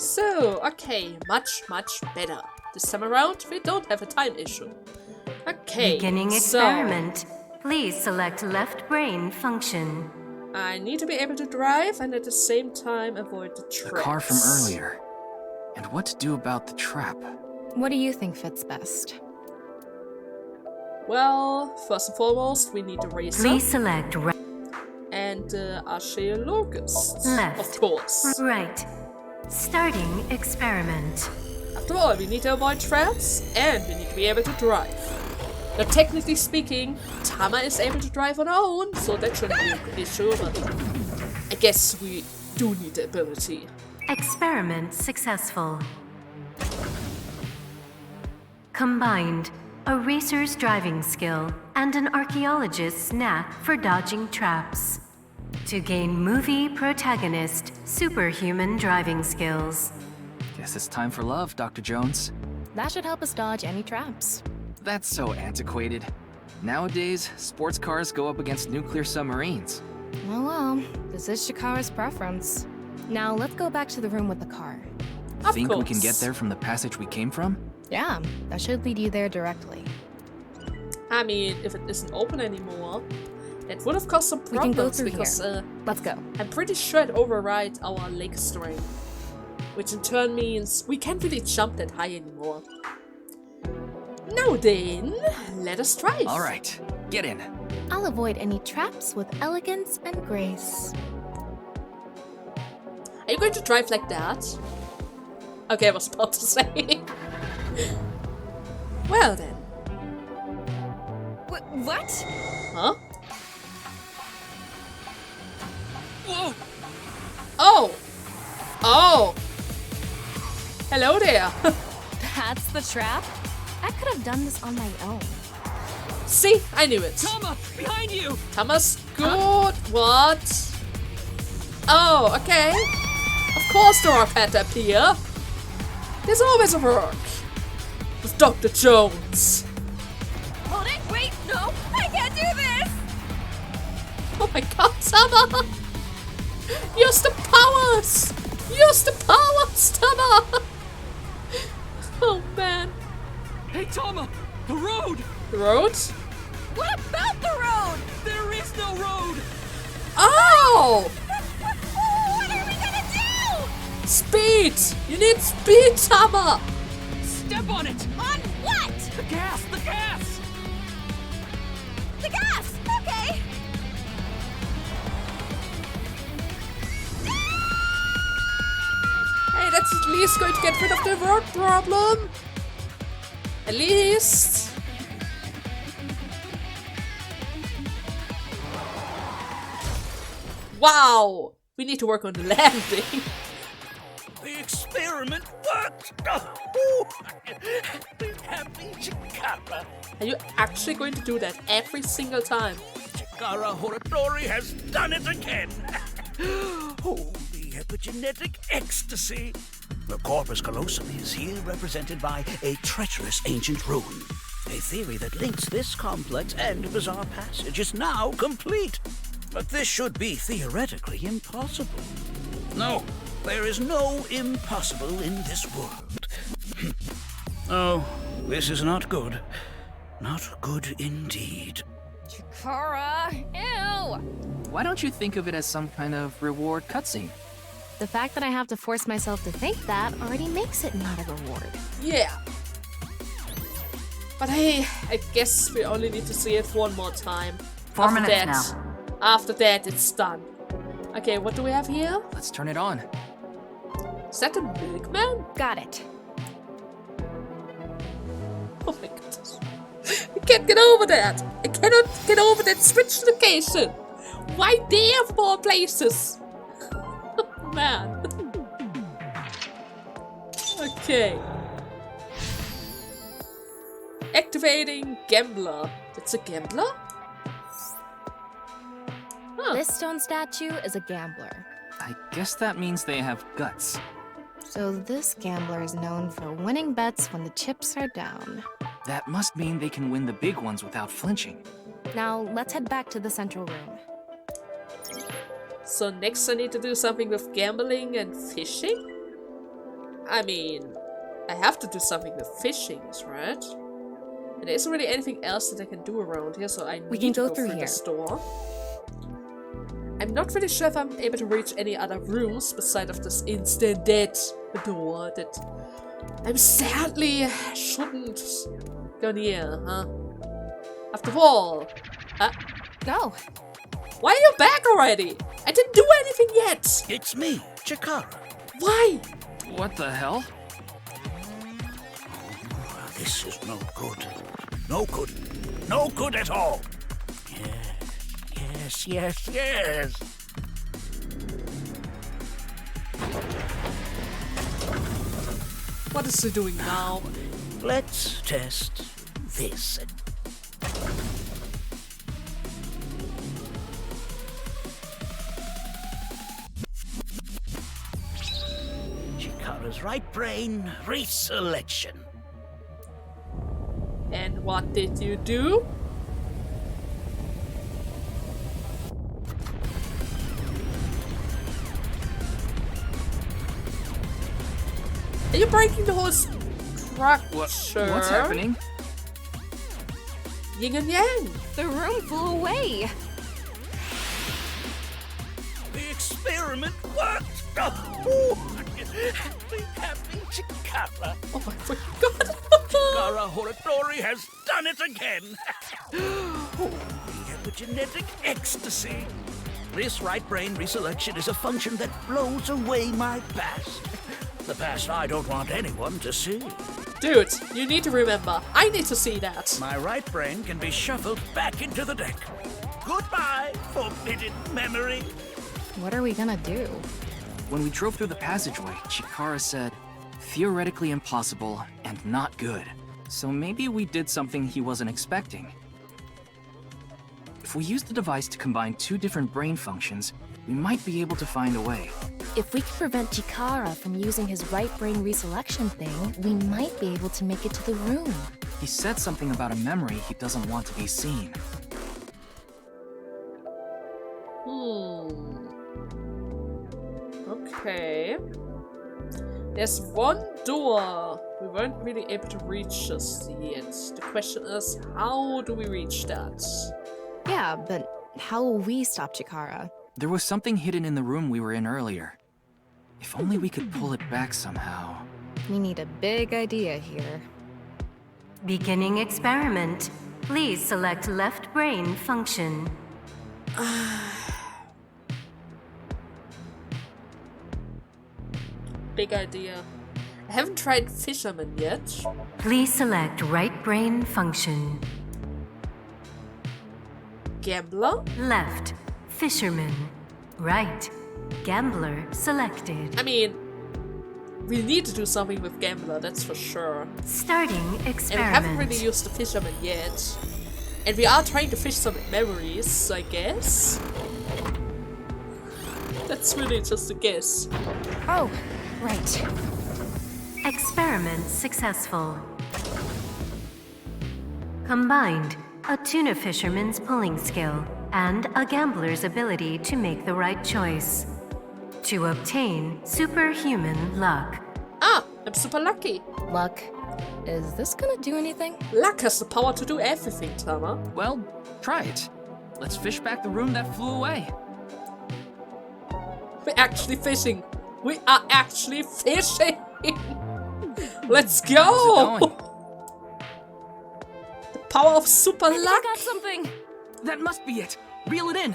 So, okay, much better. This time around, we don't have a time issue. Okay, Beginning so experiment. Please select left brain function. I need to be able to drive and at the same time avoid the traps. The car from earlier. And what to do about the trap? What do you think fits best? Well, first and foremost, we need the racer Please select and the archaeologist, left, of course. right. Starting experiment. After all, we need to avoid traps and we need to be able to drive. Now, technically speaking, Tama is able to drive on her own, so that shouldn't be an issue, but I guess we do need the ability. Experiment successful. Combined, a racer's driving skill and an archaeologist's knack for dodging traps. To gain movie protagonist superhuman driving skills. Guess it's time for love, Dr. Jones. That should help us dodge any traps. That's so antiquated. Nowadays, sports cars go up against nuclear submarines. Oh well, this is Shikara's preference. Now let's go back to the room with the car. Of Think we can course. get there from the passage we came from? Yeah, that should lead you there directly. I mean, if it isn't open anymore, that would have caused some We can problems go through because Let's go. I'm pretty sure it overrides our leg strength, which in turn means we can't really jump that high anymore. Now then, let us drive. All right, get in. I'll avoid any traps with elegance and grace. Are you going to drive like that? Okay, I was about to say. Well then. What? Huh? Whoa! Oh! Oh! Hello there! That's the trap? I could have done this on my own. See? I knew it. Tama, behind you! Thomas, good. What? Oh, okay. Of course there are pet up here. There's always a work. With Dr. Jones. Hold it! Wait! No! I can't do this! Oh my god, Tama! Use the powers! Use the powers, Tama! Oh man. Hey, Tama! The road! The road? What about the road? There is no road! Oh! What are we gonna do? Speed! You need speed, Tama! Step on it! On what? The gas! The gas! The gas! Okay! Hey, that's at least going to get rid of the road problem. At least. Wow! We need to work on the landing. The experiment worked! Happy Chikara! Are you actually going to do that every single time? Chikara Horatori has done it again! Oh, the epigenetic ecstasy! The corpus callosum is here represented by a treacherous ancient rune. A theory that links this complex and bizarre passage is now complete. But this should be theoretically impossible. No, there is no impossible in this world. Oh, this is not good. Not good indeed. Chikara! Ew! Why don't you think of it as some kind of reward cutscene? The fact that I have to force myself to think that already makes it not a reward. Yeah. But hey, I guess we only need to see it one more time. 4 minutes now. After that, it's done. Okay, what do we have here? Let's turn it on. Is that the milkman? Got it. Oh my goodness. I can't get over that. I cannot get over that switch location. Why there of more places? Oh, man. Okay. Activating Gambler. That's a gambler? Huh. This stone statue is a gambler. I guess that means they have guts. So this gambler is known for winning bets when the chips are down. That must mean they can win the big ones without flinching. Now let's head back to the central room. So next I need to do something with gambling and fishing? I mean, I have to do something with fishings, right? And there isn't really anything else that I can do around here, so I We need can to go through the here. store. I'm not really sure if I'm able to reach any other rooms beside of this instant dead door that I'm sadly shouldn't go near, huh? After all, Go. why are you back already? I didn't do anything yet. It's me, Chikara. Why? What the hell? This is no good. No good. No good at all. Yes. What is he doing now? Let's test this. Chikara's right brain reselection. And what did you do? Are you breaking the whole structure? What's happening? Yin and yang. The room flew away. The experiment worked. Oh, happy Chikara. Oh my freaking god. Chikara Horatori has done it again. Oh, the epigenetic ecstasy. This right brain reselection is a function that blows away my past. The past I don't want anyone to see. Dude, you need to remember. I need to see that. My right brain can be shuffled back into the deck. Goodbye, forbidden memory. What are we gonna do? When we drove through the passageway, Chikara said, theoretically impossible and not good. So maybe we did something he wasn't expecting. If we use the device to combine two different brain functions, we might be able to find a way. If we can prevent Chikara from using his right brain reselection thing, we might be able to make it to the room. He said something about a memory he doesn't want to be seen. Okay. There's one door we weren't really able to reach just yet. The question is, how do we reach that? Yeah, but how will we stop Chikara? There was something hidden in the room we were in earlier. If only we could pull it back somehow. We need a big idea here. Beginning experiment. Please select left brain function. Big idea. I haven't tried fisherman yet. Please select right brain function. Gambler? Left, fisherman. Right, gambler selected. I mean, we need to do something with gambler, that's for sure. Starting And we experiment. haven't really used the fisherman yet. And we are trying to fish some memories, I guess. That's really just a guess. Oh, right. Experiment successful. Combined, a tuna fisherman's pulling skill and a gambler's ability to make the right choice. To obtain superhuman luck. Ah, I'm super lucky. Luck. Is this gonna do anything? Luck has the power to do everything, Tama. Well, try it. Let's fish back the room that flew away. We're actually fishing. We are actually fishing. Let's How's it go. going? The power of super I luck. got something! That must be it. Reel it in.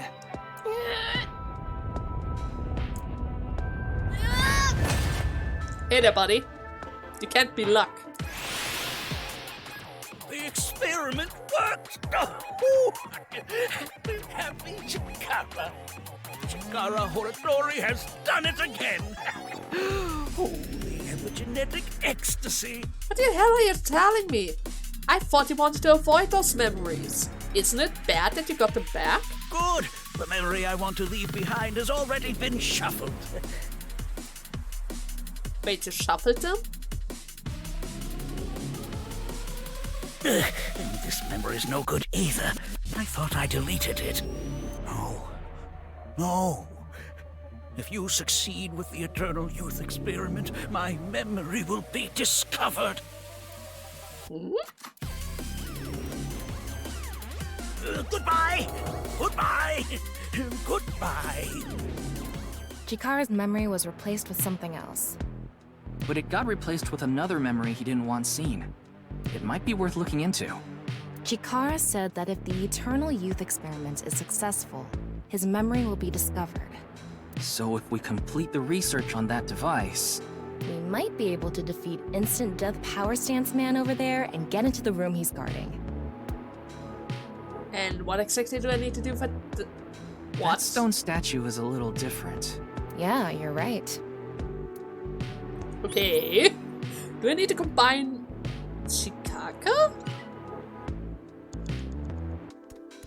Hey there, buddy. You can't be luck. The experiment worked. Oh, happy Chikara. Chikara Horatori has done it again. Oh, the epigenetic ecstasy. What the hell are you telling me? I thought you wanted to avoid those memories. Isn't it bad that you got them back? Good. The memory I want to leave behind has already been shuffled. Wait, you shuffled them? This memory's no good either. I thought I deleted it. No. If you succeed with the Eternal Youth experiment, my memory will be discovered. Goodbye! Goodbye! Goodbye! Chikara's memory was replaced with something else. But it got replaced with another memory he didn't want seen. It might be worth looking into. Chikara said that if the Eternal Youth experiment is successful, his memory will be discovered. So if we complete the research on that device... We might be able to defeat Instant Death Power Stance Man over there and get into the room he's guarding. And what exactly do I need to do for the... That What? stone statue is a little different. Yeah, you're right. Okay. Do I need to combine Shikaka?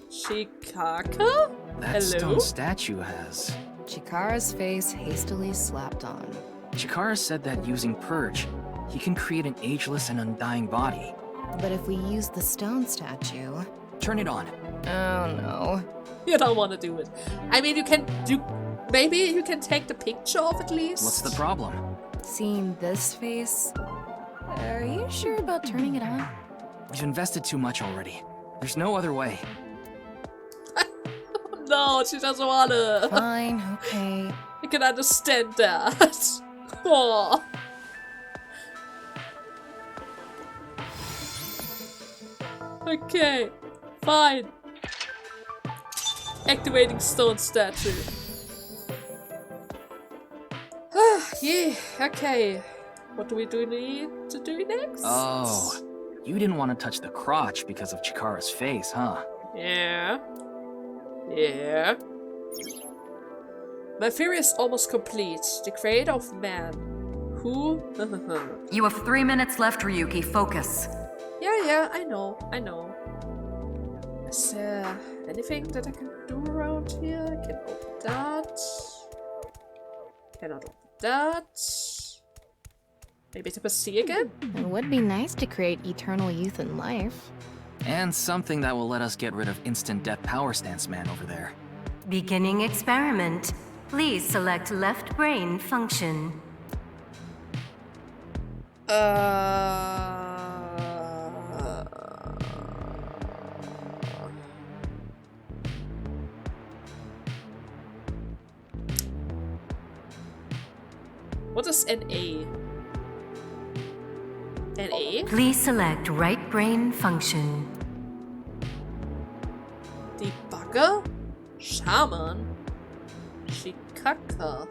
Shikaka? That Hello? stone statue has... Chikara's face hastily slapped on. Chikara said that using Purge, he can create an ageless and undying body. But if we use the stone statue... Turn it on. Oh no. You don't want to do it. I mean, you can do... Maybe you can take the picture of at least? What's the problem? Seeing this face... Are you sure about turning it on? We've invested too much already. There's no other way. No, she doesn't want to. Fine, okay. I can understand that. Oh. Okay, fine. Activating stone statue. Yeah, okay. What do we need to do next? Oh, you didn't want to touch the crotch because of Chikara's face, huh? Yeah. Yeah. My theory is almost complete. The creator of man. Who? You have 3 minutes left, Ryuki. Focus. Yeah, I know. Is there anything that I can do around here? I can open that. Cannot open that. Maybe to see again? It would be nice to create eternal youth in life. And something that will let us get rid of Instant Death Power Stance Man over there. Beginning experiment. Please select left brain function. What is NA? NA? Please select right brain function. Debugger? Shaman? Shikaka?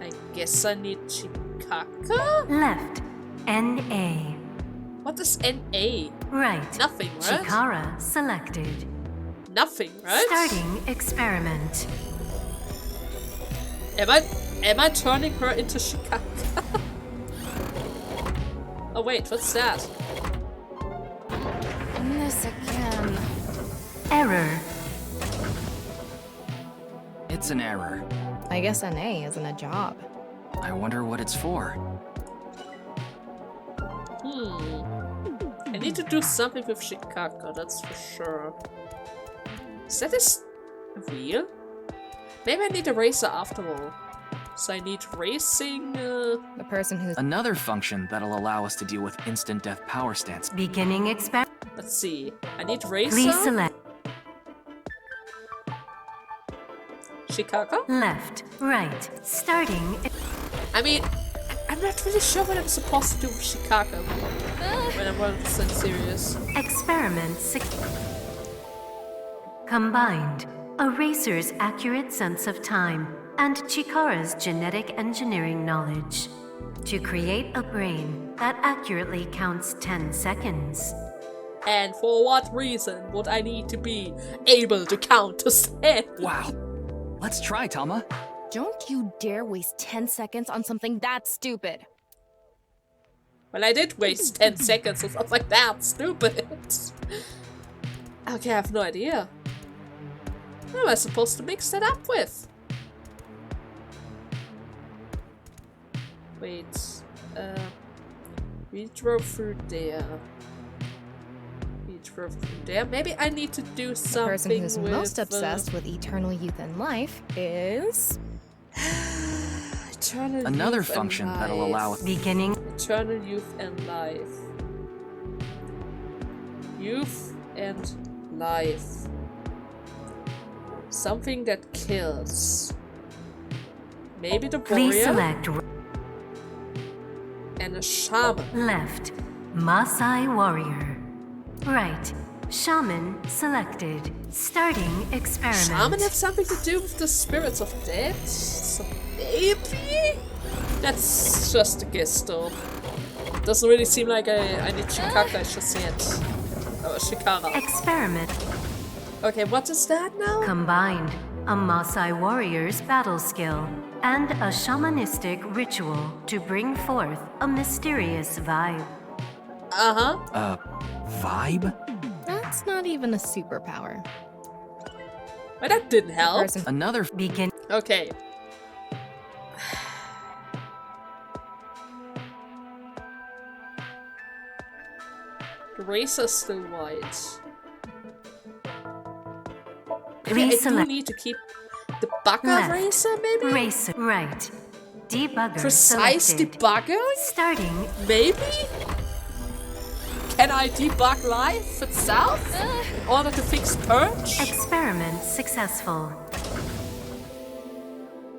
I guess I need Shikaka? Left. NA. What is NA? Right. Nothing, right? Chikara selected. Nothing, right? Starting experiment. Am I turning her into Shikaka? Oh wait, what's that? This again. Error. It's an error. I guess NA isn't a job. I wonder what it's for. I need to do something with Shikaka, that's for sure. Is that this real? Maybe I need a racer after all. So I need racing, The person who's Another function that'll allow us to deal with Instant Death Power Stance. Beginning experiment. let's see. I need racer? Please select Shikaka? left, right. Starting. I mean, I'm not really sure what I'm supposed to do with Shikaka when I'm 100% serious. Experiment combined. A racer's accurate sense of time and Chikara's genetic engineering knowledge to create a brain that accurately counts 10 seconds. And for what reason would I need to be able to count to 10? Wow. Let's try, Tama. Don't you dare waste 10 seconds on something that stupid. Well, I did waste 10 seconds on something like that. Stupid. Okay, I have no idea. What am I supposed to mix that up with? Wait. We drove through there. We drove through there. Maybe I need to do The something person who's with, most obsessed with eternal youth and life is... Eternal Another youth and function that'll life. allow Beginning. Eternal youth and life. Youth and life. Something that kills. Maybe the Please warrior select and a shaman. left. Maasai warrior. Right. Shaman selected. Starting experiment. Shaman have something to do with the spirits of dead? So maybe? That's just a guess though. Doesn't really seem like I need Chikaka, I should say it. Oh, Shikara. Experiment Okay, what is that now? combined. A Maasai warrior's battle skill and a shamanistic ritual to bring forth a mysterious vibe. Uh-huh. Vibe? That's not even a superpower. But that didn't help. Person Another Begin. Okay. The razor's still white. Maybe I Please do select need to keep the bugger left. razor, maybe? Racer. Right. Debugger Precise selected. debugging? Starting Maybe? Can I debug life itself in order to fix purge? experiment successful.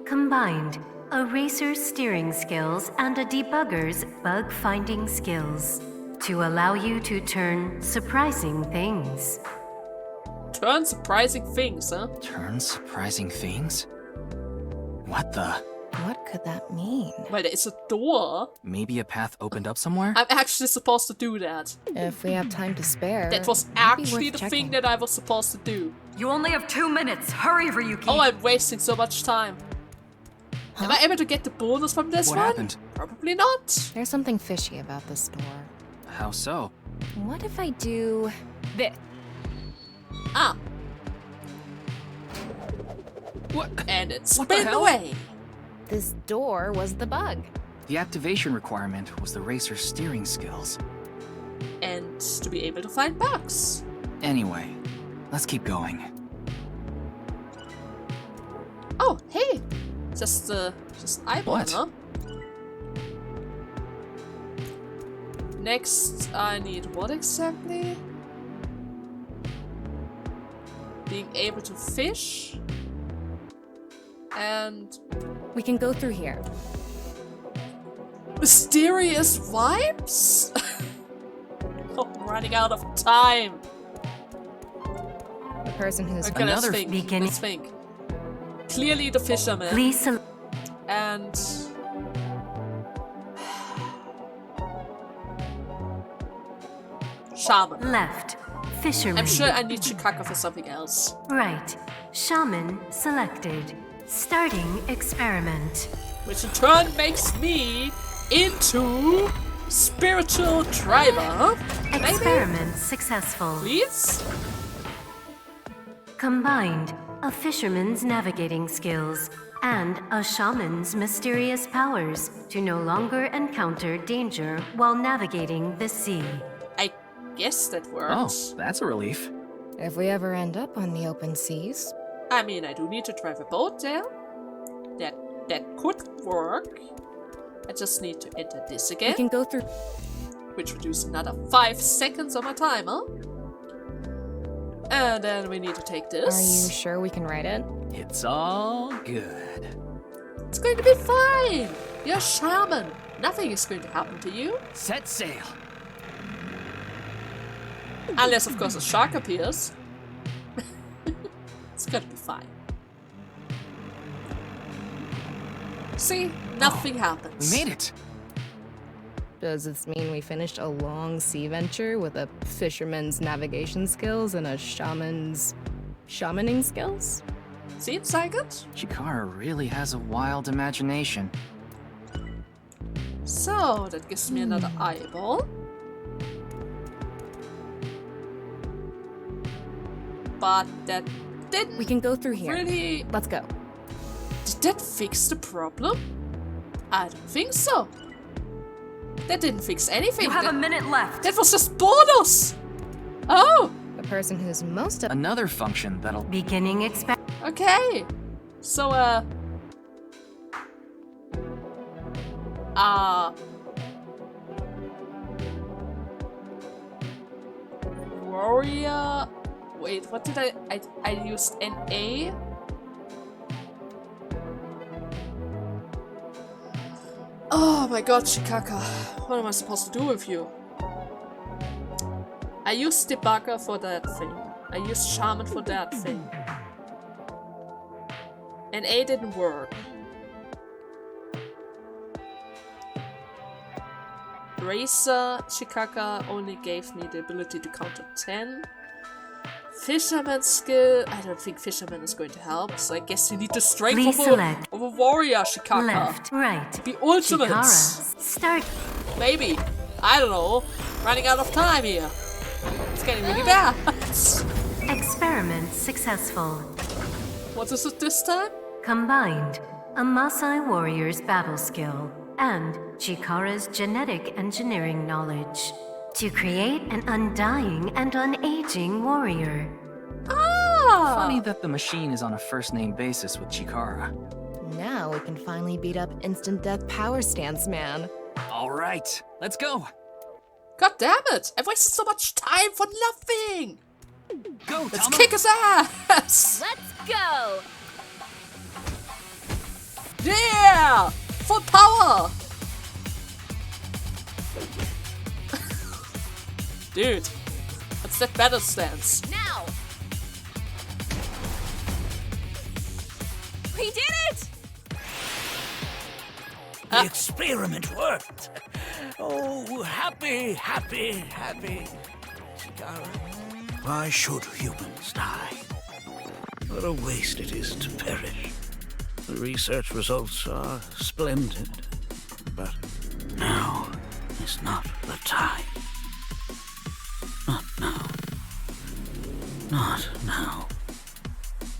Combined. A racer's steering skills and a debugger's bug finding skills to allow you to turn surprising things. Turn surprising things, huh? turn surprising things? What the? What could that mean? Well, there is a door. Maybe a path opened up somewhere? I'm actually supposed to do that. If we have time to spare, That was it'd be actually worth the thing checking. that I was supposed to do. You only have 2 minutes. Hurry, Ryuki. Oh, I'm wasting so much time. Am I able to get the bonus from this What one? happened? Probably not. There's something fishy about this door. How so? What if I do this? Ah. What? And it's What the spin hell? away. This door was the bug. The activation requirement was the racer's steering skills. And to be able to find bugs. Anyway, let's keep going. Oh, hey. Just eyeball, What? huh? Next, I need what exactly? Being able to fish. And We can go through here. mysterious vibes? Oh, I'm running out of time. The person who's Okay, Another let's think. beginning- Let's think. Clearly the fisherman. Please select And shaman. left. Fisherman. I'm sure I need Chikaka for something else. Right. Shaman selected. Starting experiment. Which in turn makes me into spiritual driver. Maybe? Experiment successful. Please? Combined. A fisherman's navigating skills and a shaman's mysterious powers to no longer encounter danger while navigating the sea. I guess that Oh, works. that's a relief. If we ever end up on the open seas, I mean, I do need to drive a boat there. That could work. I just need to enter this we again, can go through. which reduces another 5 seconds on my timer. And then we need to take Are you this. sure we can ride it? It's all good. It's going to be fine. You're a shaman. Nothing is going to happen to you. Set sail. Unless, of course, a shark appears. It's gonna be fine. See? Nothing happens. We made it. Does this mean we finished a long sea venture with a fisherman's navigation skills and a shaman's shamaning skills? Seems like it. Chikara really has a wild imagination. So, that gives me another eyeball. But that didn't We can go through here. really... Let's go. Did that fix the problem? I don't think so. That didn't fix anything. You have a That, minute left. that was just bonus! Oh! The person who's most Another function that'll Beginning experiment. Okay. So, Warrior. Wait, what did I used NA? Oh my god, Shikaka. What am I supposed to do with you? I used Debugger for that thing. I used Shaman for that thing. NA didn't work. Racer Shikaka only gave me the ability to count to 10. Fisherman skill, I don't think Fisherman is going to help, so I guess you need the strength Please of select a warrior Shikaka. left, right. The ultimate. Chikara, start. Maybe. I don't know. Running out of time here. It's getting really bad. Experiment successful. What is it this time? Combined, a Maasai warrior's battle skill and Chikara's genetic engineering knowledge to create an undying and unaging warrior. Ah! Funny that the machine is on a first-name basis with Chikara. Now we can finally beat up instant death power stance man. All right, let's go. God damn it! I wasted so much time for nothing! Go, Let's Tama. kick his ass! Let's go! Yeah! Full power! Dude, what's that battle stance? Now! We did it! The experiment worked. Oh, happy, happy, happy. Chikara, why should humans die? What a waste it is to perish. The research results are splendid, but now is not the time. Not now. Not now.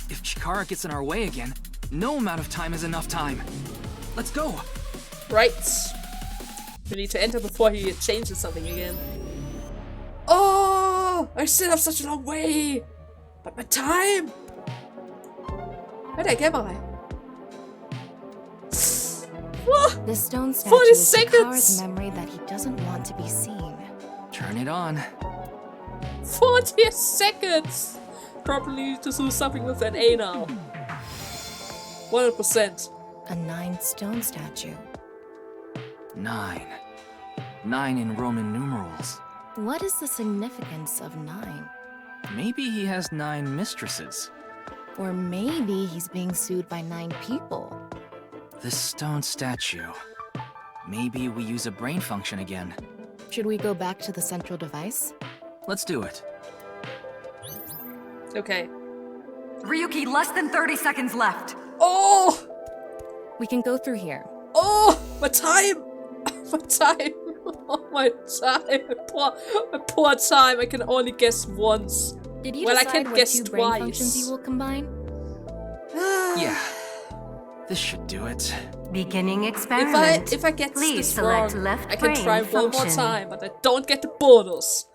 If Chikara gets in our way again, no amount of time is enough time. Let's go. Right. We need to enter before he changes something again. Oh! I still have such a long way! But my time! Where the heck am I? What? The stone statue 40 is seconds! Chikara's memory that he doesn't want to be seen. Turn it on. 40 seconds! Probably need to do something with an A now. 100%. A 9 stone statue. 9. 9 in Roman numerals. What is the significance of 9? Maybe he has 9 mistresses. Or maybe he's being sued by 9 people. This stone statue. Maybe we use a brain function again. Should we go back to the central device? Let's do it. Okay. Ryuki, less than 30 seconds left. Oh! We can go through here. Oh! My time! My time! Oh, my time! My poor time! I can only guess once. Did you Well, I decide can what guess 2 brain twice. functions you will combine? Yeah. This should do it. Beginning experiment. If I get Please this select wrong, left I can brain try one more function. time, but I don't get the bonus.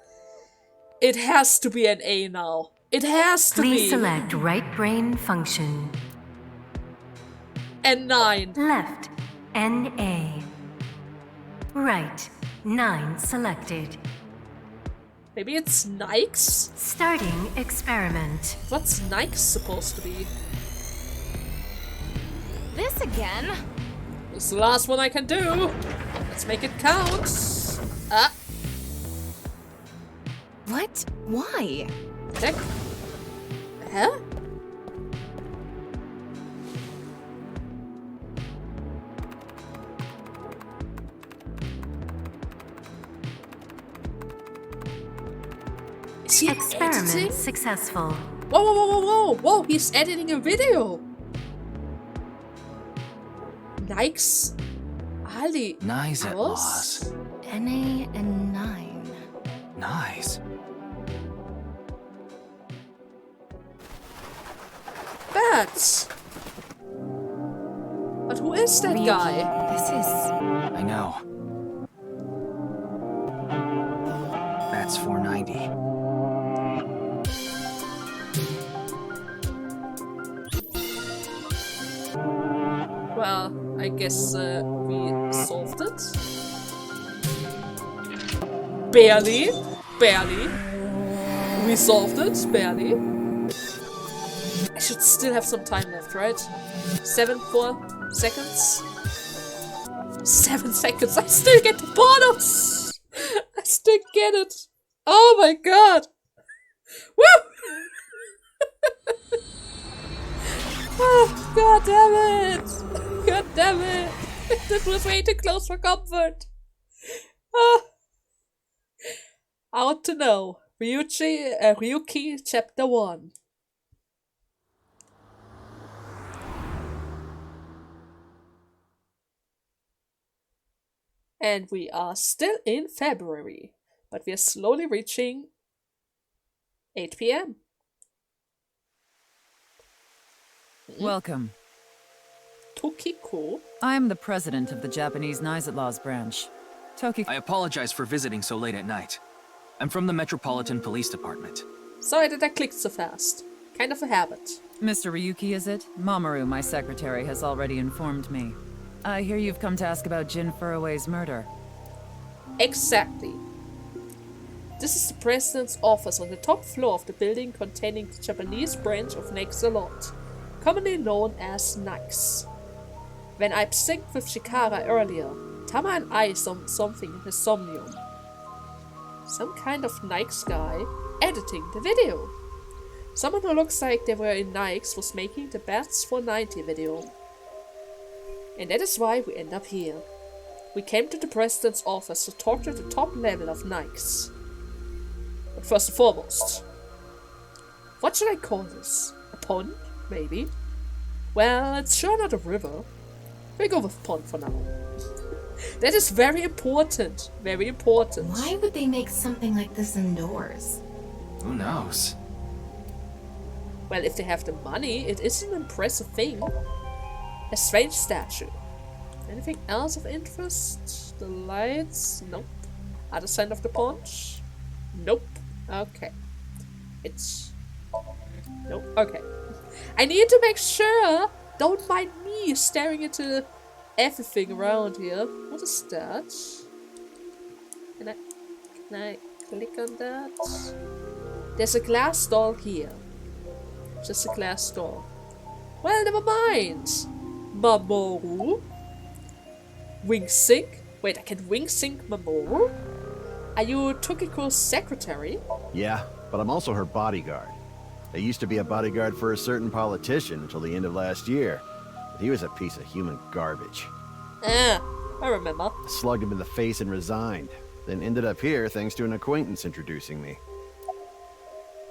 It has to be an A now. It has to Please be. select right brain function. And 9. Left, NA. Right, 9 selected. Maybe it's NAIX? Starting experiment. What's NAIX supposed to be? This again? This is the last one I can do. Let's make it count. Ah, What? Why? heck. Huh? Is he Experiment editing? successful. Whoa, whoa, whoa, whoa, whoa! Whoa, he's editing a video! NAIX? Ali. Nice at Was? loss. NA and 9. Nice. Bats! But who is that guy? This is... I know. That's 490. Well, I guess we solved it. Barely. Barely. We solved it. Barely. I should still have some time left, right? 7 seconds. 7 seconds. I still get the bonus! I still get it. Oh my god. Woo! Oh, god damn it. God damn it. That was way too close for comfort. Ah. Out to know. Ryuki Chapter 1. And we are still in February, but we are slowly reaching 8 p.m. Welcome. Tokiko. I am the president of the Japanese NAIX Laws branch. I apologize for visiting so late at night. I'm from the Metropolitan Police Department. Sorry that I clicked so fast. Kind of a habit. Mr. Ryuki, is it? Mamoru, my secretary, has already informed me. I hear you've come to ask about Jin Furue's murder. Exactly. This is the president's office on the top floor of the building containing the Japanese branch of NAIX, commonly known as NAIX. When I synced with Shikara earlier, Tama and I saw something in his Somnium. Some kind of NAIX guy editing the video. Someone who looks like they were in NAIX was making the Bats for 90 video. And that is why we end up here. We came to the president's office to talk to the top level of NAIX. But first and foremost, what should I call this? A pond? Maybe? Well, it's sure not a river. We go with pond for now. That is very important. Very important. Why would they make something like this indoors? Who knows? Well, if they have the money, it is an impressive thing. A strange statue. Anything else of interest? The lights? Nope. Other side of the pond? Nope. Okay. It's... Nope. Okay. I need to make sure. Don't mind me staring into everything around here. What is that? Can I click on that? There's a glass door here. Just a glass door. Well, never mind. Mamoru. Wing sync? Wait, I can wing sync Mamoru? Are you Tokiko's secretary? Yeah, but I'm also her bodyguard. I used to be a bodyguard for a certain politician until the end of last year. But he was a piece of human garbage. I remember. I slugged him in the face and resigned. Then ended up here thanks to an acquaintance introducing me.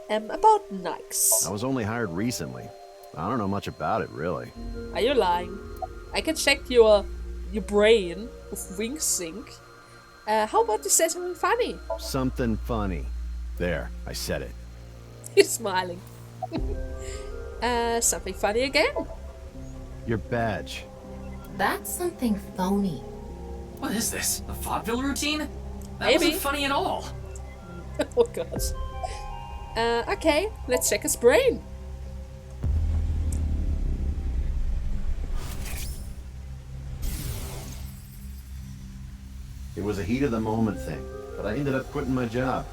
About NAIX. I was only hired recently. I don't know much about it, really. Are you lying? I can check your brain with wing sync. How about you say something funny? Something funny. There, I said it. He's smiling. Something funny again. Your badge. That's something phony. What is this? A vaudeville routine? That Maybe. wasn't funny at all. Oh god. Okay, let's check his brain. It was a heat of the moment thing, but I ended up quitting my job.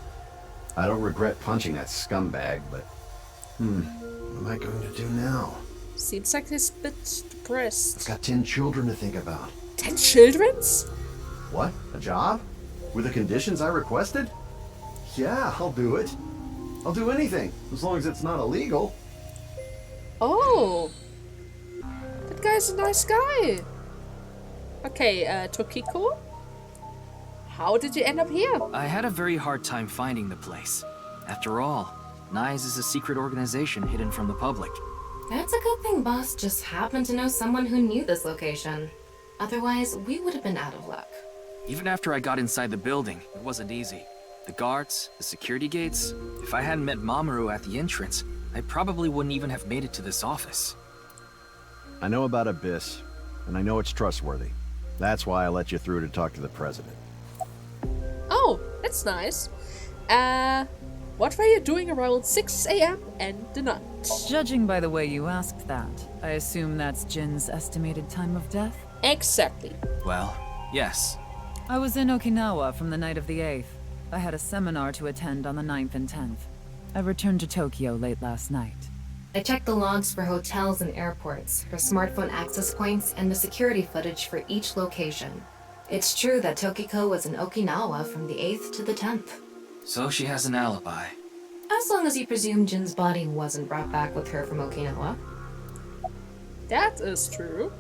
I don't regret punching that scumbag, but... what am I going to do now? Seems like he's a bit depressed. I've got 10 children to think about. 10 children's? What? A job? With the conditions I requested? Yeah, I'll do it. I'll do anything, as long as it's not illegal. Oh. That guy's a nice guy. Okay, Tokiko? How did you end up here? I had a very hard time finding the place. After all, NAIX is a secret organization hidden from the public. That's a good thing Boss just happened to know someone who knew this location. Otherwise, we would have been out of luck. Even after I got inside the building, it wasn't easy. The guards, the security gates. If I hadn't met Mamoru at the entrance, I probably wouldn't even have made it to this office. I know about Abyss, and I know it's trustworthy. That's why I let you through to talk to the president. Oh, that's nice. What were you doing around 6 a.m. and the night? Judging by the way you asked that, I assume that's Jin's estimated time of death? Exactly. Well, Yes. I was in Okinawa from the night of the 8th. I had a seminar to attend on the 9th and 10th. I returned to Tokyo late last night. I checked the logs for hotels and airports, for smartphone access points, and the security footage for each location. It's true that Tokiko was in Okinawa from the 8th to the 10th. So she has an alibi. As long as you presume Jin's body wasn't brought back with her from Okinawa. That is true.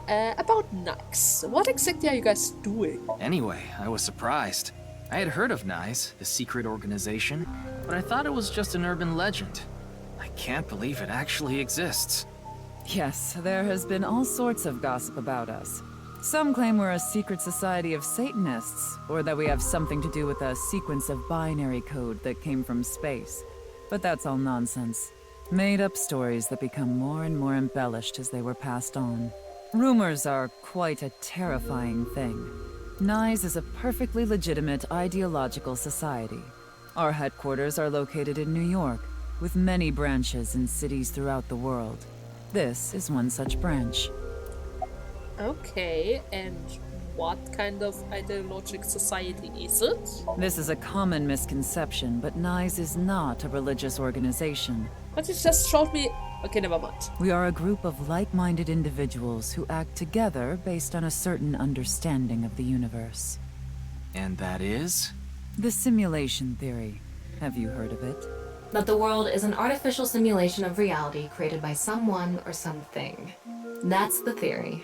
About NAIX, what exactly are you guys doing? Anyway, I was surprised. I had heard of NAIX, the secret organization, but I thought it was just an urban legend. I can't believe it actually exists. Yes, there has been all sorts of gossip about us. Some claim we're a secret society of Satanists, or that we have something to do with a sequence of binary code that came from space. But that's all nonsense. Made-up stories that become more and more embellished as they were passed on. Rumors are quite a terrifying thing. NAIX is a perfectly legitimate ideological society. Our headquarters are located in New York, with many branches in cities throughout the world. This is one such branch. Okay, and what kind of ideological society is it? This is a common misconception, but NAIX is not a religious organization. But you just showed me... Okay, never mind. We are a group of like-minded individuals who act together based on a certain understanding of the universe. And that is? The simulation theory. Have you heard of it? That the world is an artificial simulation of reality created by someone or something. That's the theory.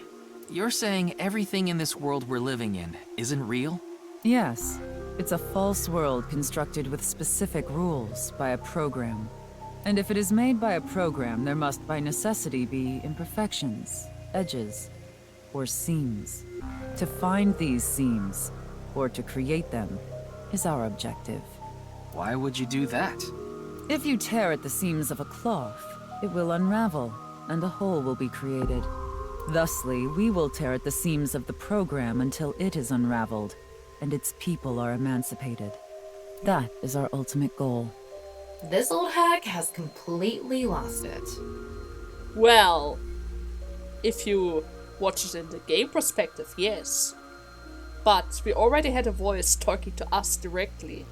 You're saying everything in this world we're living in isn't real? Yes. It's a false world constructed with specific rules by a program. And if it is made by a program, there must by necessity be imperfections, edges, or seams. To find these seams, or to create them, is our objective. Why would you do that? If you tear at the seams of a cloth, it will unravel, and a hole will be created. Thusly, we will tear at the seams of the program until it is unraveled, and its people are emancipated. That is our ultimate goal. This old hack has completely lost it. Well, if you watch it in the game perspective, yes. But we already had a voice talking to us directly.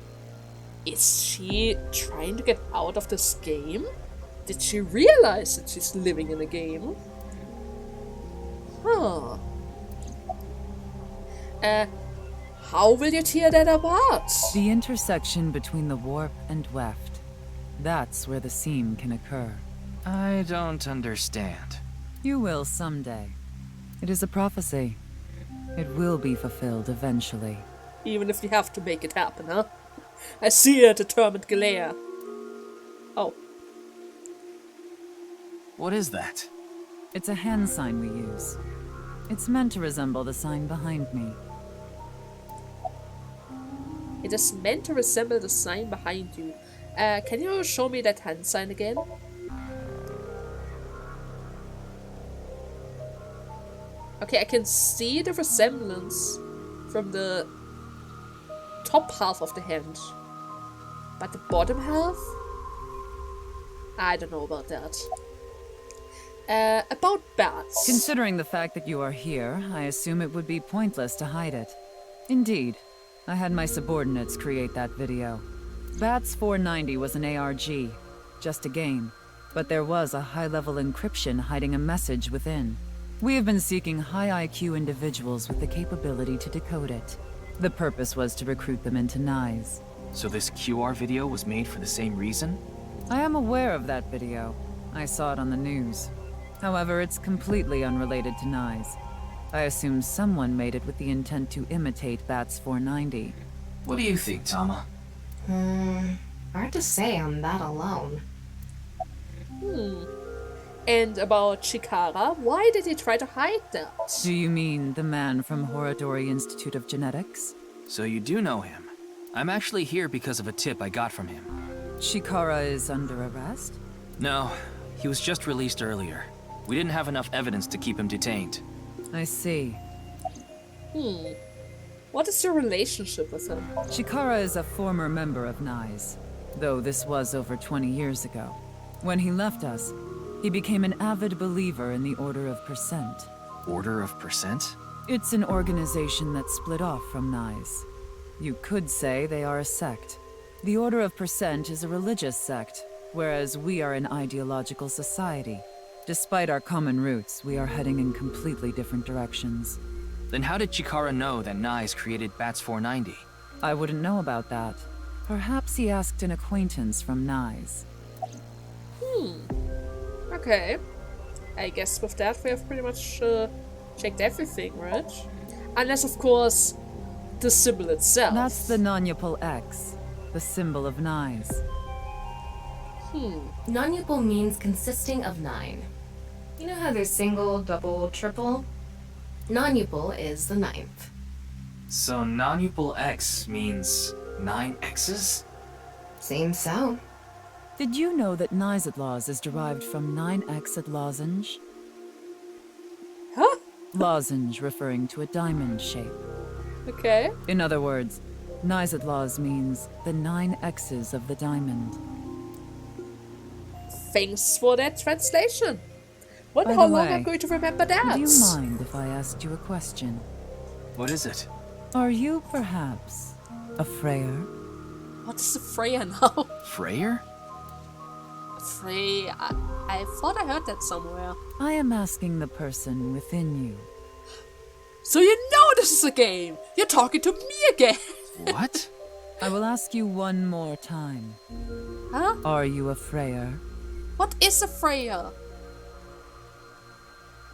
Is she trying to get out of this game? Did she realize that she's living in a game? Huh. How will you tear that apart? The intersection between the warp and weft. That's where the seam can occur. I don't understand. You will someday. It is a prophecy. It will be fulfilled eventually. Even if you have to make it happen, huh? I see a determined glare. Oh. What is that? It's a hand sign we use. It's meant to resemble the sign behind me. It is meant to resemble the sign behind you. Can you show me that hand sign again? Okay, I can see the resemblance from the top half of the hand. But the bottom half? I don't know about that. About bats. Considering the fact that you are here, I assume it would be pointless to hide it. Indeed. I had my subordinates create that video. Bats 490 was an ARG, just a game. But there was a high-level encryption hiding a message within. We have been seeking high IQ individuals with the capability to decode it. The purpose was to recruit them into NAIX. So this QR video was made for the same reason? I am aware of that video. I saw it on the news. However, it's completely unrelated to NAIX. I assume someone made it with the intent to imitate Bats 490. What do you think, Tama? Hard to say on that alone. And about Chikara, why did he try to hide that? Do you mean the man from Horodori Institute of Genetics? So you do know him. I'm actually here because of a tip I got from him. Chikara is under arrest? No, he was just released earlier. We didn't have enough evidence to keep him detained. I see. What is your relationship with him? Chikara is a former member of NAIX, though this was over 20 years ago. When he left us, he became an avid believer in the Order of Percent. Order of Percent? It's an organization that split off from NAIX. You could say they are a sect. The Order of Percent is a religious sect, whereas we are an ideological society. Despite our common roots, we are heading in completely different directions. Then how did Chikara know that NAIX created Bats 490? I wouldn't know about that. Perhaps he asked an acquaintance from NAIX. Okay. I guess with that we have pretty much checked everything, right? Unless, of course, the symbol itself. That's the non-Yupal X, the symbol of NAIX. Non-Yupal means consisting of 9. You know how there's single, double, triple? Non-Yupal is the 9th. So non-Yupal X means 9 X's? Seems so. Did you know that Nizatlaws is derived from 9X lozenge? Huh? Lozenge referring to a diamond shape. Okay. In other words, Nizatlaws means the 9 X's of the diamond. Thanks for that translation. Wonder By how the long way, I'm going to remember that. Would you mind if I asked you a question? What is it? Are you perhaps a Freyr? What is a Freya now? Freyr? Frey, I thought I heard that somewhere. I am asking the person within you. So you know this is a game! You're talking to me again! What? I will ask you one more time. Huh? Are you a Freyr? What is a Freya?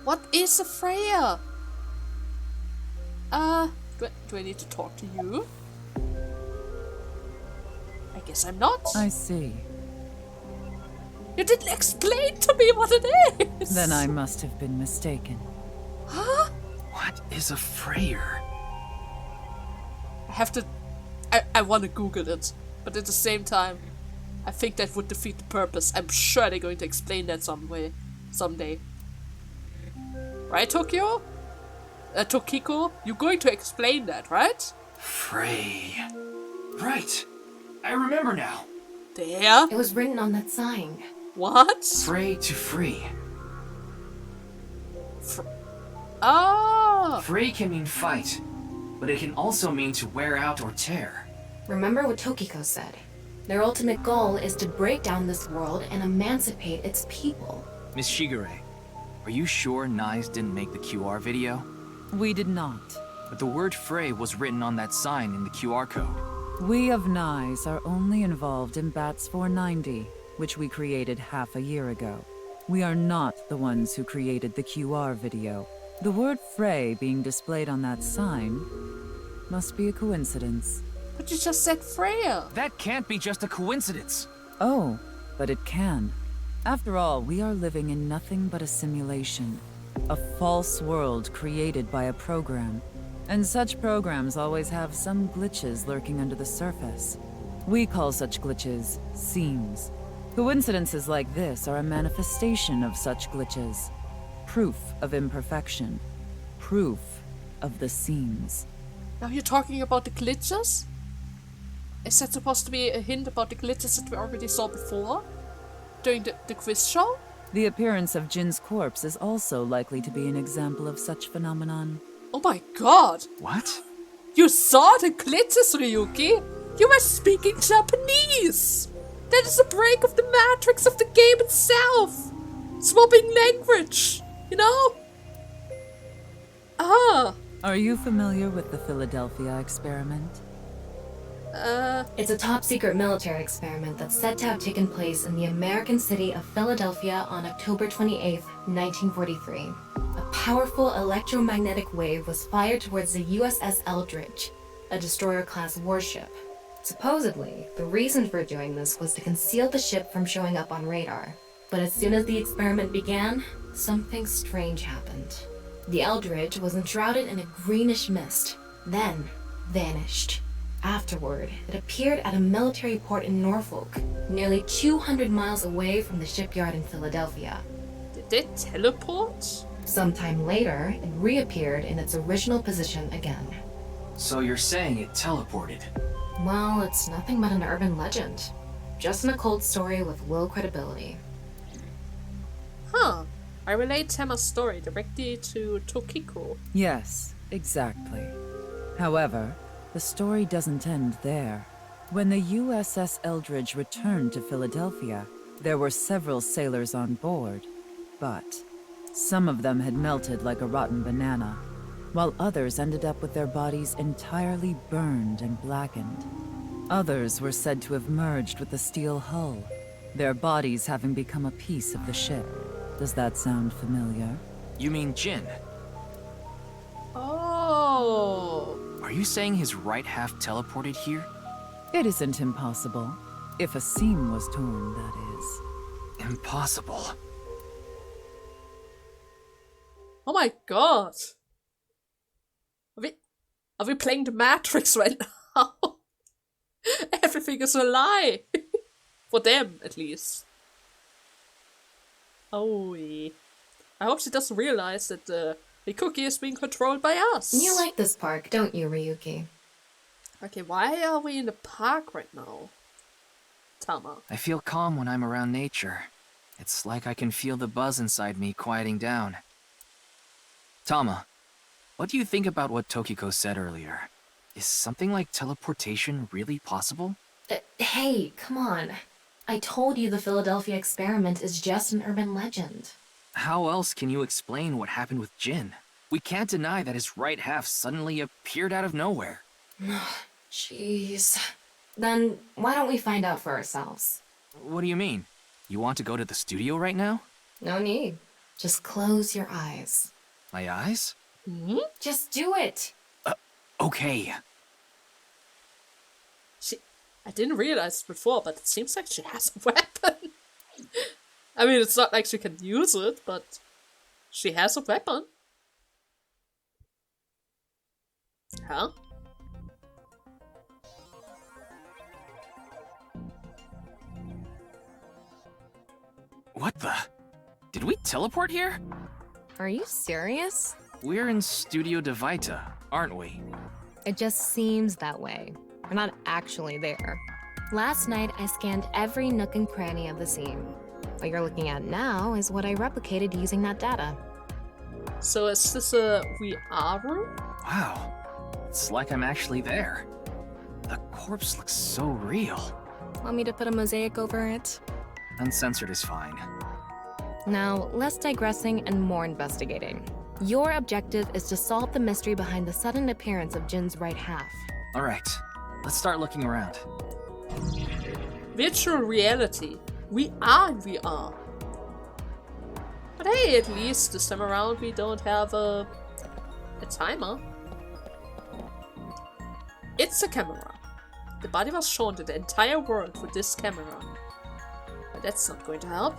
What is a Freya? Do I need to talk to you? I guess I'm not. I see. You didn't explain to me what it is! Then I must have been mistaken. Huh? What is a Freyr? I have to... I want to Google it, but at the same time, I think that would defeat the purpose. I'm sure they're going to explain that someday. Right, Tokyo? Tokiko? You're going to explain that, right? Frey. Right. I remember now. There? It was written on that sign. What? Frey to free. Oh! Frey can mean fight, but it can also mean to wear out or tear. Remember what Tokiko said. Their ultimate goal is to break down this world and emancipate its people. Miss Shigure, are you sure NAIX didn't make the QR video? We did not. But the word Frey was written on that sign in the QR code. We of NAIX are only involved in Bats 490, which we created half a year ago. We are not the ones who created the QR video. The word Frey being displayed on that sign must be a coincidence. But you just said Freya. That can't be just a coincidence. Oh, but it can. After all, we are living in nothing but a simulation. A false world created by a program. And such programs always have some glitches lurking under the surface. We call such glitches seams. Coincidences like this are a manifestation of such glitches. Proof of imperfection. Proof of the seams. Now you're talking about the glitches? Is that supposed to be a hint about the glitches that we already saw before? During the quiz show? The appearance of Jin's corpse is also likely to be an example of such phenomenon. Oh my god! What? You saw the glitches, Ryuki! You were speaking Japanese! That is a break of the matrix of the game itself! Swapping language! You know? Ah! Are you familiar with the Philadelphia experiment? It's a top-secret military experiment that's said to have taken place in the American city of Philadelphia on October 28, 1943. A powerful electromagnetic wave was fired towards the USS Eldridge, a destroyer-class warship. Supposedly, the reason for doing this was to conceal the ship from showing up on radar. But as soon as the experiment began, something strange happened. The Eldridge was enshrouded in a greenish mist, then vanished. Afterward, it appeared at a military port in Norfolk, nearly 200 miles away from the shipyard in Philadelphia. Did they teleport? Sometime later, it reappeared in its original position again. So you're saying it teleported? Well, it's nothing but an urban legend. Just an occult story with low credibility. Huh. I relate Tama's story directly to Tokiko. Yes. Exactly. However, the story doesn't end there. When the USS Eldridge returned to Philadelphia, there were several sailors on board, but some of them had melted like a rotten banana, while others ended up with their bodies entirely burned and blackened. Others were said to have merged with the steel hull, their bodies having become a piece of the ship. Does that sound familiar? You mean Jin? Oh. Are you saying his right half teleported here? It isn't impossible. If a seam was torn, that is. Impossible. Oh my god. Are we playing the Matrix right now? Everything is a lie. For them, at least. Oh, I hope she doesn't realize that the cookie is being controlled by us. You like this park, don't you, Ryuki? Okay, why are we in the park right now? Tama. I feel calm when I'm around nature. It's like I can feel the buzz inside me quieting down. Tama, what do you think about what Tokiko said earlier? Is something like teleportation really possible? Hey, come on. I told you the Philadelphia experiment is just an urban legend. How else can you explain what happened with Jin? We can't deny that his right half suddenly appeared out of nowhere. Jeez. Then why don't we find out for ourselves? What do you mean? You want to go to the studio right now? No need. Just close your eyes. My eyes? Just do it! Okay. I didn't realize it before, but it seems like she has a weapon. I mean, it's not like she can use it, but she has a weapon. Huh? What the? Did we teleport here? Are you serious? We're in Studio Devita, aren't we? It just seems that way. We're not actually there. Last night, I scanned every nook and cranny of the scene. What you're looking at now is what I replicated using that data. So is this a VR room? Wow. It's like I'm actually there. The corpse looks so real. Want me to put a mosaic over it? Uncensored is fine. Now, less digressing and more investigating. Your objective is to solve the mystery behind the sudden appearance of Jin's right half. Alright, let's start looking around. Virtual reality. We are in VR. But hey, at least this time around we don't have a timer. It's a camera. The body was shown to the entire world with this camera. But that's not going to help.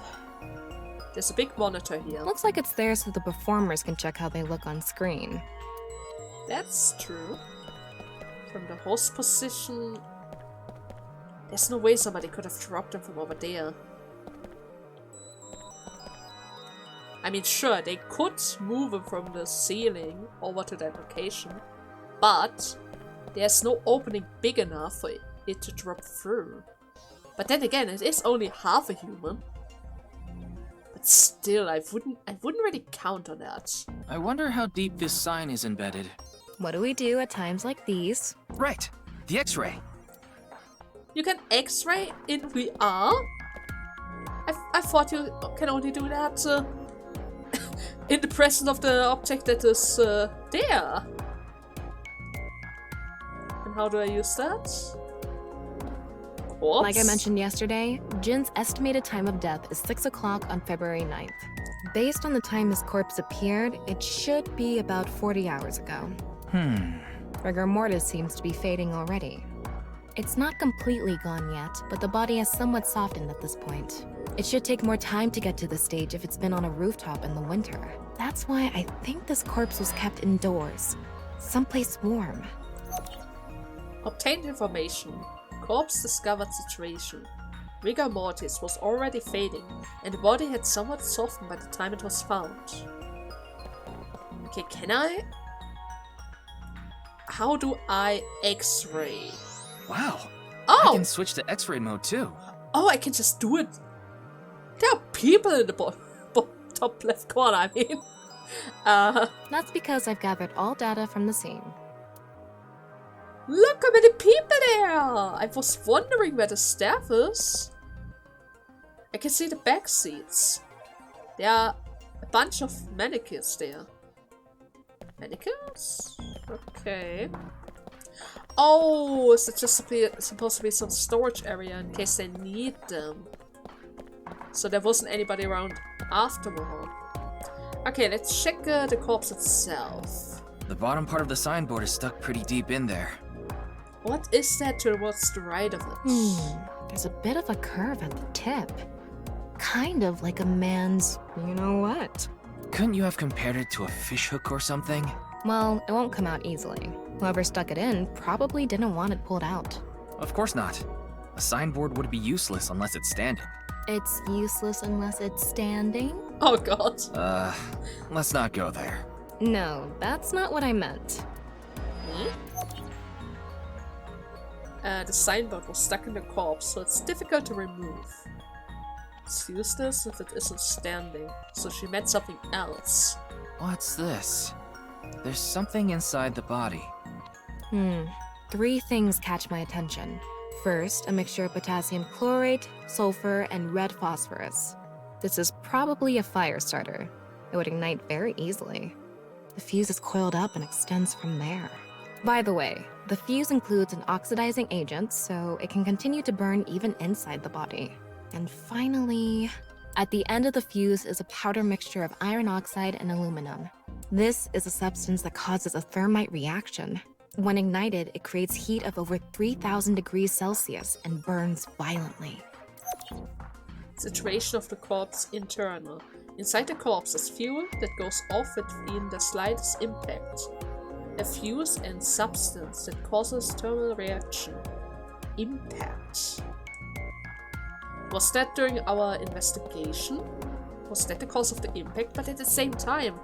There's a big monitor here. Looks like it's there so the performers can check how they look on screen. That's true. From the host position... There's no way somebody could have dropped them from over there. I mean, sure, they could move them from the ceiling over to that location, but there's no opening big enough for it to drop through. But then again, it is only half a human. But still, I wouldn't really count on that. I wonder how deep this sign is embedded. What do we do at times like these? Right! The X-ray! You can X-ray in VR? I thought you can only do that in the presence of the object that is there. And how do I use that? Corpse? Like I mentioned yesterday, Jin's estimated time of death is 6 o'clock on February 9th. Based on the time his corpse appeared, it should be about 40 hours ago. Rigor mortis seems to be fading already. It's not completely gone yet, but the body has somewhat softened at this point. It should take more time to get to the stage if it's been on a rooftop in the winter. That's why I think this corpse was kept indoors, someplace warm. Obtained information. Corpse discovered situation. Rigor mortis was already fading, and the body had somewhat softened by the time it was found. Okay, can I? How do I X-ray? Wow! Oh! I can switch to X-ray mode too. Oh, I can just do it. There are people in the top left corner, I mean. That's because I've gathered all data from the scene. Look how many people there! I was wondering where the staff is. I can see the back seats. There are a bunch of mannequins there. Mannequins? Okay. Oh, is it just supposed to be some storage area in case they need them? So there wasn't anybody around afterward. Okay, let's check the corpse itself. The bottom part of the signboard is stuck pretty deep in there. What is that towards the right of it? There's a bit of a curve at the tip. Kind of like a man's you-know-what. Couldn't you have compared it to a fishhook or something? Well, it won't come out easily. Whoever stuck it in probably didn't want it pulled out. Of course not. A signboard would be useless unless it's standing. It's useless unless it's standing? Oh god. Let's not go there. No, that's not what I meant. The signboard was stuck in the corpse, so it's difficult to remove. It's useless if it isn't standing, so she meant something else. What's this? There's something inside the body. 3 things catch my attention. First, a mixture of potassium chlorate, sulfur, and red phosphorus. This is probably a fire starter. It would ignite very easily. The fuse is coiled up and extends from there. By the way, the fuse includes an oxidizing agent, so it can continue to burn even inside the body. And finally, at the end of the fuse is a powder mixture of iron oxide and aluminum. This is a substance that causes a thermite reaction. When ignited, it creates heat of over 3,000 degrees Celsius and burns violently. Situation of the corpse internal. Inside the corpse is fuel that goes off within the slightest impact. A fuse and substance that causes thermal reaction. Impact. Was that during our investigation? Was that the cause of the impact? But at the same time,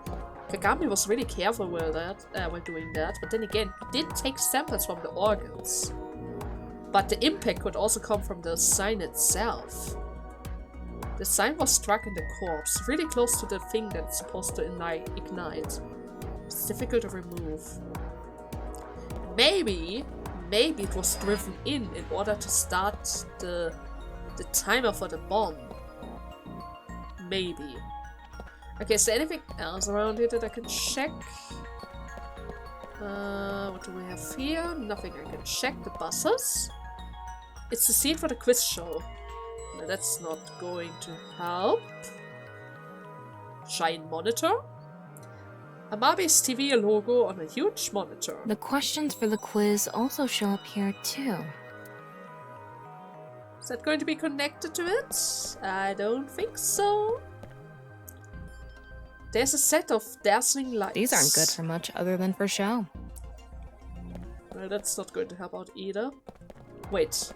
Kagami was really careful with that, while doing that, but then again, he did take samples from the organs. But the impact could also come from the sign itself. The sign was struck in the corpse, really close to the thing that's supposed to ignite. It's difficult to remove. Maybe it was driven in order to start the timer for the bomb. Maybe. Okay, is there anything else around here that I can check? What do we have here? Nothing I can check. The buses. It's the scene for the quiz show. No, that's not going to help. Giant monitor. Amabe's TV logo on a huge monitor. The questions for the quiz also show up here too. Is that going to be connected to it? I don't think so. There's a set of dazzling lights. These aren't good for much other than for show. Well, that's not going to help out either. Wait.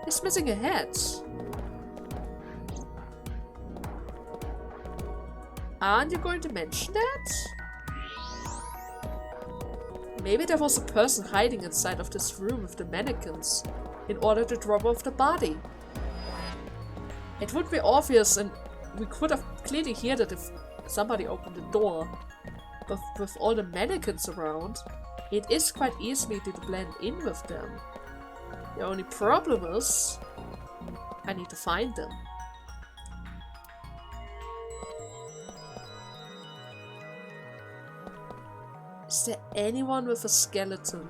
He's missing a head. Aren't you going to mention that? Maybe there was a person hiding inside of this room with the mannequins in order to drop off the body. It would be obvious, and we could have clearly heard it if somebody opened the door. But with all the mannequins around, it is quite easily to blend in with them. The only problem is, I need to find them. Is there anyone with a skeleton?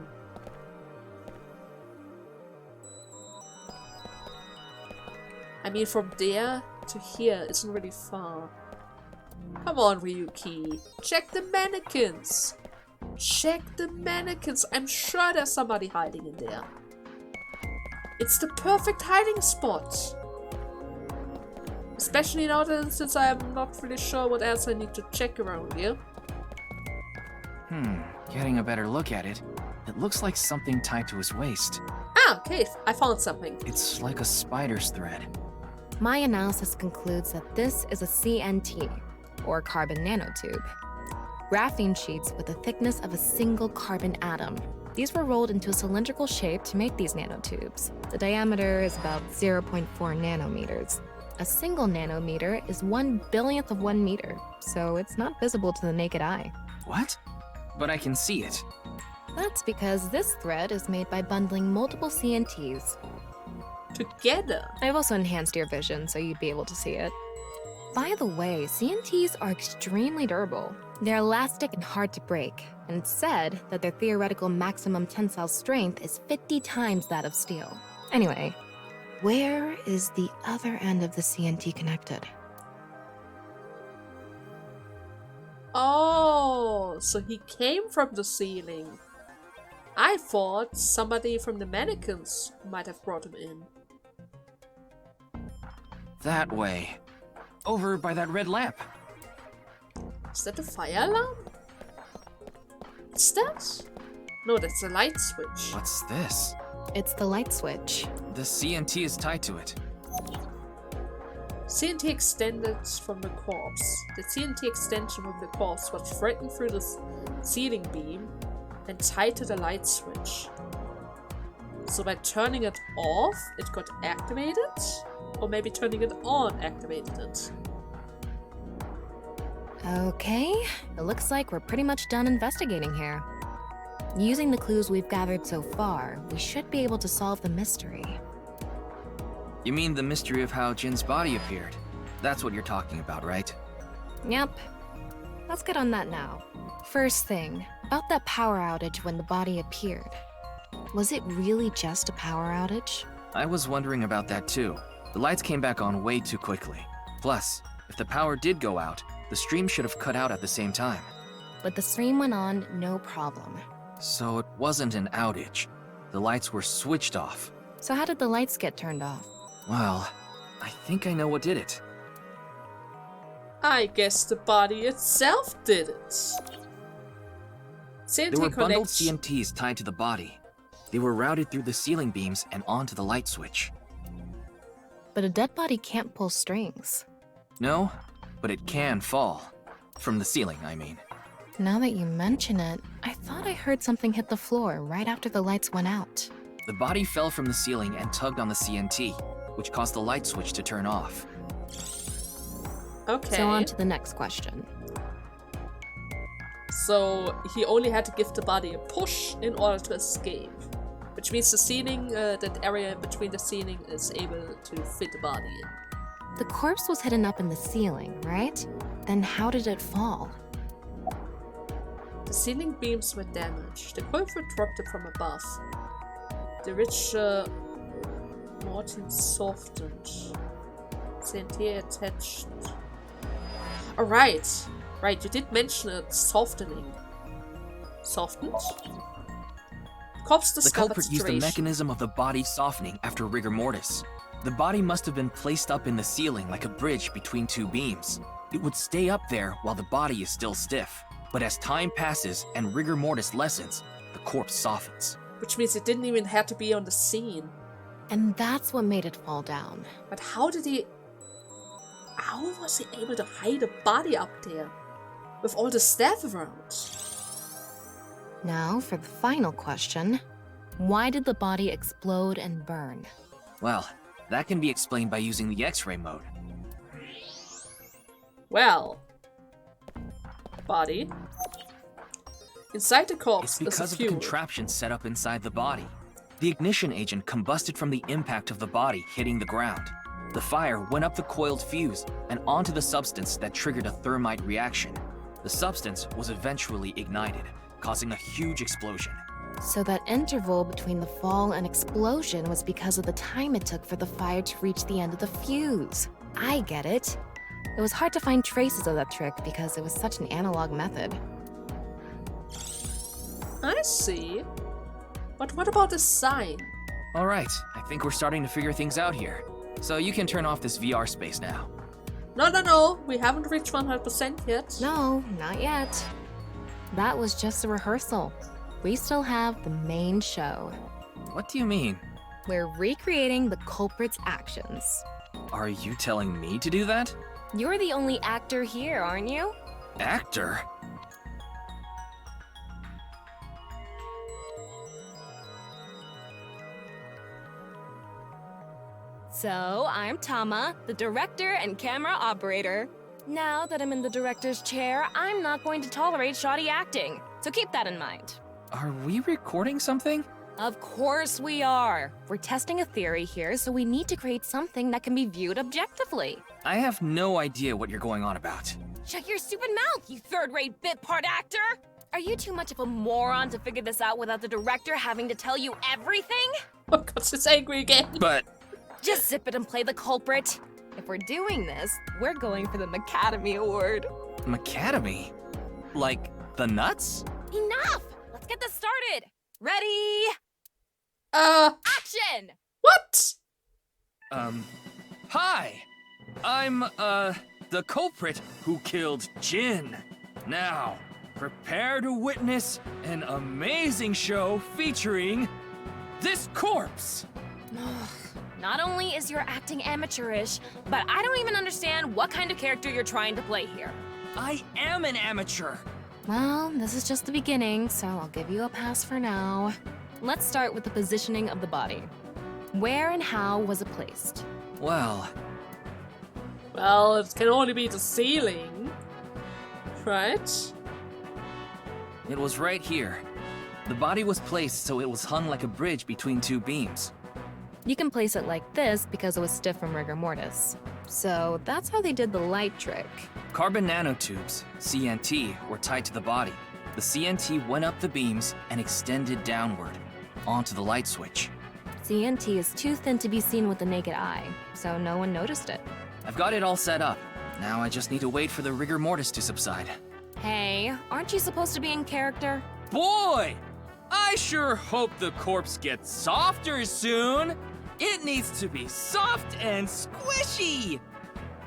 I mean, from there to here isn't really far. Come on, Ryuki. Check the mannequins. Check the mannequins. I'm sure there's somebody hiding in there. It's the perfect hiding spot. Especially now that since I'm not really sure what else I need to check around here. Getting a better look at it, it looks like something tied to his waist. Ah, okay, I found something. It's like a spider's thread. My analysis concludes that this is a CNT, or carbon nanotube. Graphene sheets with the thickness of a single carbon atom. These were rolled into a cylindrical shape to make these nanotubes. The diameter is about 0.4 nanometers. A single nanometer is 1/1000th of 1 meter, so it's not visible to the naked eye. What? But I can see it. That's because this thread is made by bundling multiple CNTs. Together. I've also enhanced your vision so you'd be able to see it. By the way, CNTs are extremely durable. They're elastic and hard to break, and it's said that their theoretical maximum tensile strength is 50 times that of steel. Anyway, where is the other end of the CNT connected? Oh, so he came from the ceiling. I thought somebody from the mannequins might have brought him in. That way. Over by that red lamp. Is that a fire alarm? What's that? No, that's a light switch. What's this? It's the light switch. The CNT is tied to it. CNT extended from the corpse. The CNT extension from the corpse was threaded through the ceiling beam and tied to the light switch. So by turning it off, it got activated? Or maybe turning it on activated it? Okay, it looks like we're pretty much done investigating here. Using the clues we've gathered so far, we should be able to solve the mystery. You mean the mystery of how Jin's body appeared? That's what you're talking about, right? Yep. Let's get on that now. First thing, about that power outage when the body appeared. Was it really just a power outage? I was wondering about that too. The lights came back on way too quickly. Plus, if the power did go out, the stream should have cut out at the same time. But the stream went on, no problem. So it wasn't an outage. The lights were switched off. So how did the lights get turned off? Well, I think I know what did it. I guess the body itself did it. There were bundled CNTs tied to the body. They were routed through the ceiling beams and onto the light switch. But a dead body can't pull strings. No, but it can fall. From the ceiling, I mean. Now that you mention it, I thought I heard something hit the floor right after the lights went out. The body fell from the ceiling and tugged on the CNT, which caused the light switch to turn off. Okay. So on to the next question. So he only had to give the body a push in order to escape. Which means the ceiling, that area between the ceiling is able to fit the body in. The corpse was hidden up in the ceiling, right? Then how did it fall? The ceiling beams were damaged. The corpse dropped it from above. The rich Mortin softened. CNT attached. Alright. Right, you did mention it softening. Softened? Corpse The discovered culprit used the mechanism of the body softening after rigor mortis. The body must have been placed up in the ceiling like a bridge between two beams. It would stay up there while the body is still stiff. But as time passes and rigor mortis lessens, the corpse softens. Which means it didn't even have to be on the scene. And that's what made it fall down. But how was he able to hide a body up there? With all the staff around? Now for the final question. Why did the body explode and burn? Well, that can be explained by using the X-ray mode. Well, body. Inside the corpse It's because is of a the fuel. contraption set up inside the body. The ignition agent combusted from the impact of the body hitting the ground. The fire went up the coiled fuse and onto the substance that triggered a thermite reaction. The substance was eventually ignited, causing a huge explosion. So that interval between the fall and explosion was because of the time it took for the fire to reach the end of the fuse. I get it. It was hard to find traces of that trick because it was such an analog method. I see. But what about the sign? All right, I think we're starting to figure things out here. So you can turn off this VR space now. No. We haven't reached 100% yet. No, not yet. That was just a rehearsal. We still have the main show. What do you mean? We're recreating the culprit's actions. Are you telling me to do that? You're the only actor here, aren't you? Actor? So, I'm Tama, the director and camera operator. Now that I'm in the director's chair, I'm not going to tolerate shoddy acting, so keep that in mind. Are we recording something? Of course we are. We're testing a theory here, so we need to create something that can be viewed objectively. I have no idea what you're going on about. Shut your stupid mouth, you third-rate bit part actor! Are you too much of a moron to figure this out without the director having to tell you everything? Oh god, she's angry again. But... Just zip it and play the culprit. If we're doing this, we're going for the Macademy Award. Macademy? Like, the nuts? Enough! Let's get this started! Ready? Action! What? Hi! I'm, the culprit who killed Jin. Now, prepare to witness an amazing show featuring this corpse. Not only is your acting amateurish, but I don't even understand what kind of character you're trying to play here. I am an amateur. Well, this is just the beginning, so I'll give you a pass for now. Let's start with the positioning of the body. Where and how was it placed? Well, it can only be the ceiling. Right? it was right here. The body was placed so it was hung like a bridge between two beams. You can place it like this because it was stiff from rigor mortis. So that's how they did the light trick. Carbon nanotubes, CNT, were tied to the body. The CNT went up the beams and extended downward, onto the light switch. CNT is too thin to be seen with the naked eye, so no one noticed it. I've got it all set up. Now I just need to wait for the rigor mortis to subside. Hey, aren't you supposed to be in character? Boy! I sure hope the corpse gets softer soon! It needs to be soft and squishy!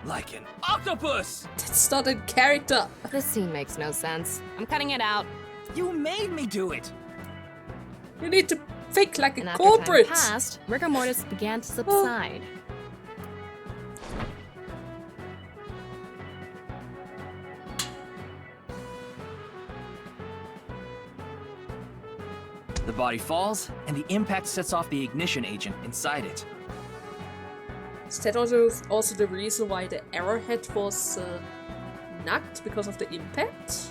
Like an octopus! That's not in character. This scene makes no sense. I'm cutting it out. You made me do it! You need to think like And a after time corporate. passed, rigor mortis began to subside. The body falls, and the impact sets off the ignition agent inside it. Is that also the reason why the arrowhead was knocked because of the impact?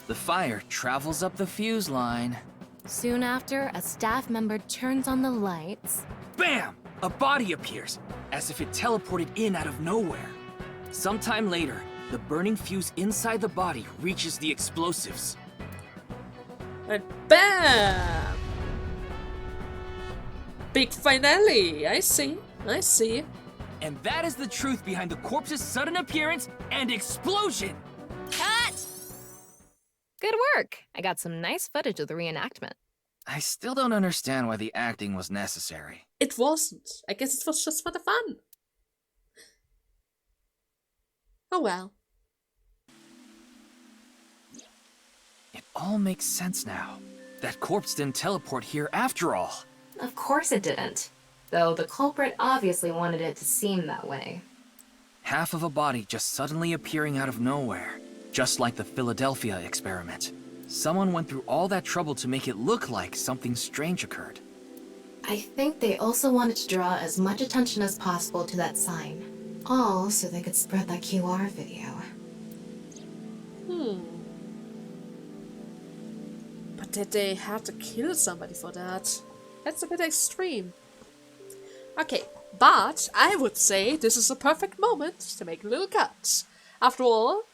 The fire travels up the fuse line. Soon after, a staff member turns on the lights. Bam! A body appears, as if it teleported in out of nowhere. Sometime later, the burning fuse inside the body reaches the explosives. And BAM! Big finale! I see. And that is the truth behind the corpse's sudden appearance and explosion! Cut! Good work. I got some nice footage of the reenactment. I still don't understand why the acting was necessary. It wasn't. I guess it was just for the fun. Oh well. It all makes sense now. That corpse didn't teleport here after all. Of course it didn't. Though the culprit obviously wanted it to seem that way. Half of a body just suddenly appearing out of nowhere. Just like the Philadelphia experiment. Someone went through all that trouble to make it look like something strange occurred. I think they also wanted to draw as much attention as possible to that sign. All so they could spread that QR video. But that they had to kill somebody for that. That's a bit extreme. Okay, but I would say this is a perfect moment to make a little cut. After all,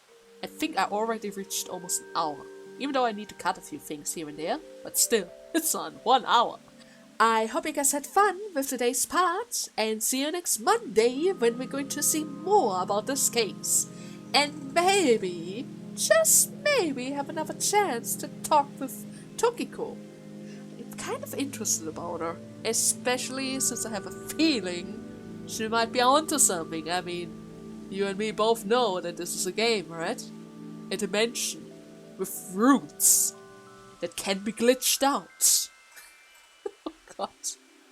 I think I already reached almost an hour. Even though I need to cut a few things here and there, but still, it's on 1 hour. I hope you guys had fun with today's part, and see you next Monday when we're going to see more about this case. And maybe, just maybe, have another chance to talk with Tokiko. I'm kind of interested about her, especially since I have a feeling she might be onto something. I mean, you and me both know that this is a game, right? A dimension with roots that can be glitched out. Oh god.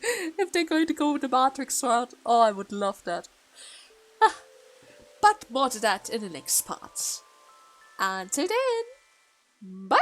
If they're going to go with the Matrix route, oh, I would love that. But more to that in the next part. Until then, bye!